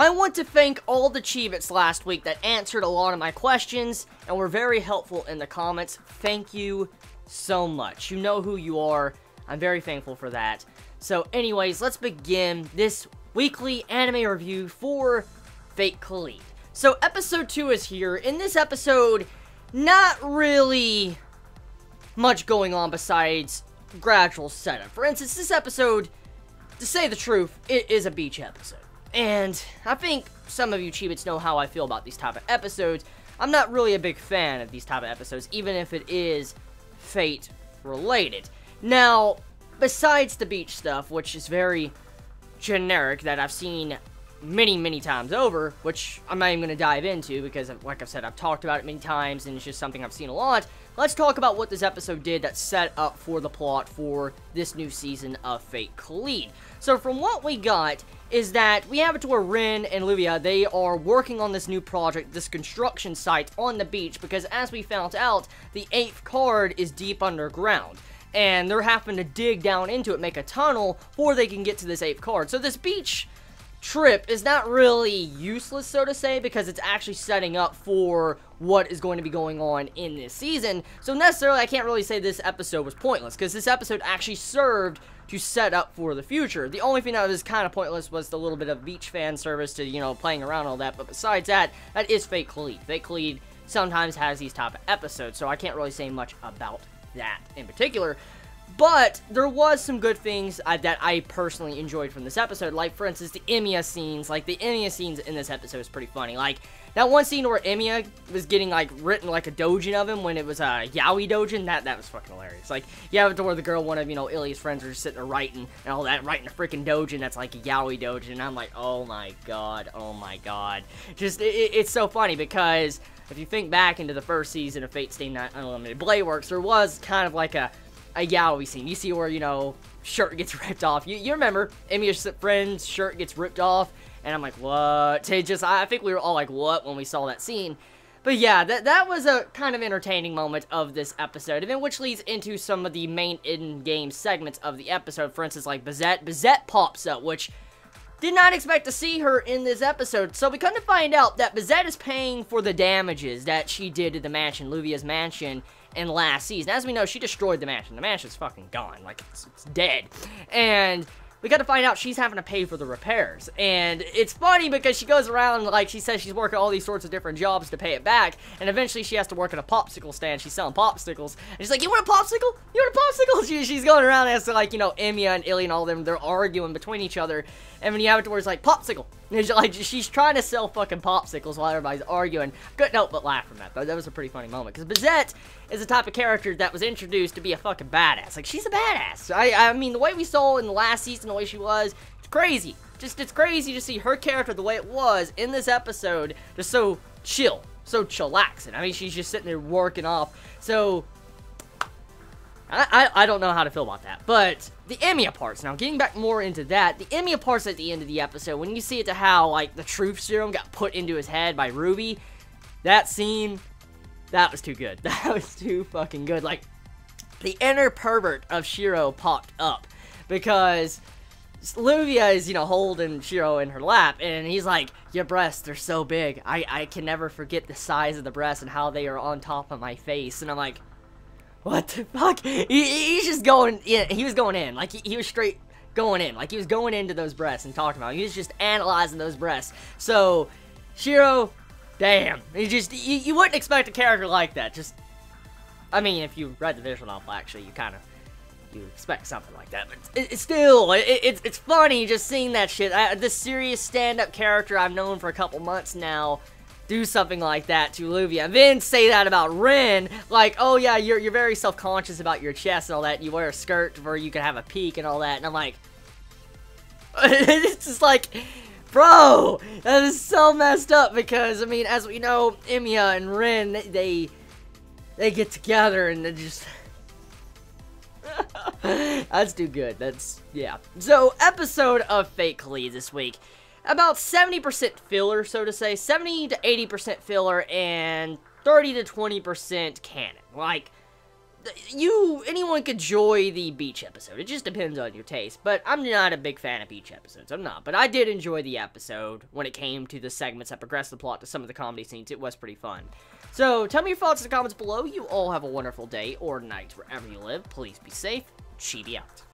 I want to thank all the Chibits last week that answered a lot of my questions and were very helpful in the comments. Thank you so much. You know who you are. I'm very thankful for that. So anyways, let's begin this weekly anime review for Fate Kaleid. So episode 2 is here. In this episode, not really much going on besides gradual setup. For instance, this episode, to say the truth, it is a beach episode. And I think some of you Chibits know how I feel about these type of episodes. I'm not really a big fan of these type of episodes, even if it is Fate related. Now, besides the beach stuff, which is very generic, that I've seen many times over, which I'm not even going to dive into because, like I've said, I've talked about it many times and it's just something I've seen a lot. Let's talk about what this episode did that set up for the plot for this new season of Fate Kaleid. So from what we got is that we have it to where Rin and Illya, they are working on this new project, this construction site on the beach, because as we found out, the 8th card is deep underground. And they're having to dig down into it, make a tunnel, before they can get to this 8th card. So this beach trip is not really useless, so to say, because it's actually setting up for what is going to be going on in this season. So necessarily, I can't really say this episode was pointless, because this episode actually served to set up for the future. The only thing that was kind of pointless was the little bit of beach fan service to, you know, playing around and all that, but besides that, that is Fate Kaleid. Fate Kaleid sometimes has these type of episodes, so I can't really say much about that in particular. But there was some good things that I personally enjoyed from this episode, like, for instance, the Illya scenes. Like, the Illya scenes in this episode is pretty funny. Like, that one scene where Illya was getting, like, written like a doujin of him when it was a yaoi doujin, that was fucking hilarious. Like, you have it to where the girl, one of, you know, Illya's friends, are just sitting there writing and all that, writing a freaking doujin that's like a yaoi doujin, and I'm like, oh my god. Just, it's so funny, because if you think back into the first season of Fate Stay Night Unlimited Blade Works, there was kind of like a yaoi scene. You see where, you know, shirt gets ripped off. You remember, Illya's friend's shirt gets ripped off, and I'm like, what? I think we were all like, what, when we saw that scene. But yeah, that was a kind of entertaining moment of this episode, and then which leads into some of the main in-game segments of the episode. For instance, like Bizette. Bizette pops up, which did not expect to see her in this episode. So we come to find out that Bizette is paying for the damages that she did to the mansion, Illya's mansion, in last season. As we know, she destroyed the mansion. The mansion's fucking gone. Like, it's dead. And we got to find out she's having to pay for the repairs. And it's funny because she goes around, like, she says she's working all these sorts of different jobs to pay it back. And eventually she has to work at a popsicle stand. She's selling popsicles. And she's like, you want a popsicle? You want a popsicle? She's going around as to, like, you know, Illya and Illya and all of them, they're arguing between each other. And when you have it to where it's like, popsicle. And she's trying to sell fucking popsicles while everybody's arguing. Couldn't help but laugh from that, though. That was a pretty funny moment. Because Bizette is the type of character that was introduced to be a fucking badass. Like, she's a badass. I mean, the way we saw in the last season, the way she was, it's crazy. Just, it's crazy to see her character the way it was in this episode. Just so chill. So chillaxing. I mean, she's just sitting there working off. So I don't know how to feel about that. But the Illya parts, now getting back more into that, the Illya parts at the end of the episode, when you see it to how, like, the truth serum got put into his head by Ruby, that scene, that was too good. That was too fucking good. Like, the inner pervert of Shiro popped up, because Illya is, you know, holding Shiro in her lap, and he's like, your breasts are so big. I can never forget the size of the breasts and how they are on top of my face. And I'm like, what the fuck? He's just going in. He was going in. Like, he was straight going in. Like, he was going into those breasts and talking about them. He was just analyzing those breasts. So, Shiro, damn. He just, you wouldn't expect a character like that. Just, I mean, if you read the visual novel, actually, you expect something like that. But it's still, it's funny just seeing that shit. This serious stand-up character I've known for a couple months now do something like that to Illya, and then say that about Rin, like, oh yeah, you're very self-conscious about your chest and all that, and you wear a skirt where you can have a peek and all that, and I'm like, it's just like, bro, that is so messed up, because, I mean, as we know, Illya and Rin, they get together, and they just, that's too good, that's, yeah. So, episode of Fate Kaleid this week. About 70% filler, so to say. 70 to 80% filler and 30 to 20% canon. Like, anyone could enjoy the beach episode. It just depends on your taste. But I'm not a big fan of beach episodes. I'm not. But I did enjoy the episode when it came to the segments that progressed the plot to some of the comedy scenes. It was pretty fun. So, tell me your thoughts in the comments below. You all have a wonderful day or night wherever you live. Please be safe. Chibi out.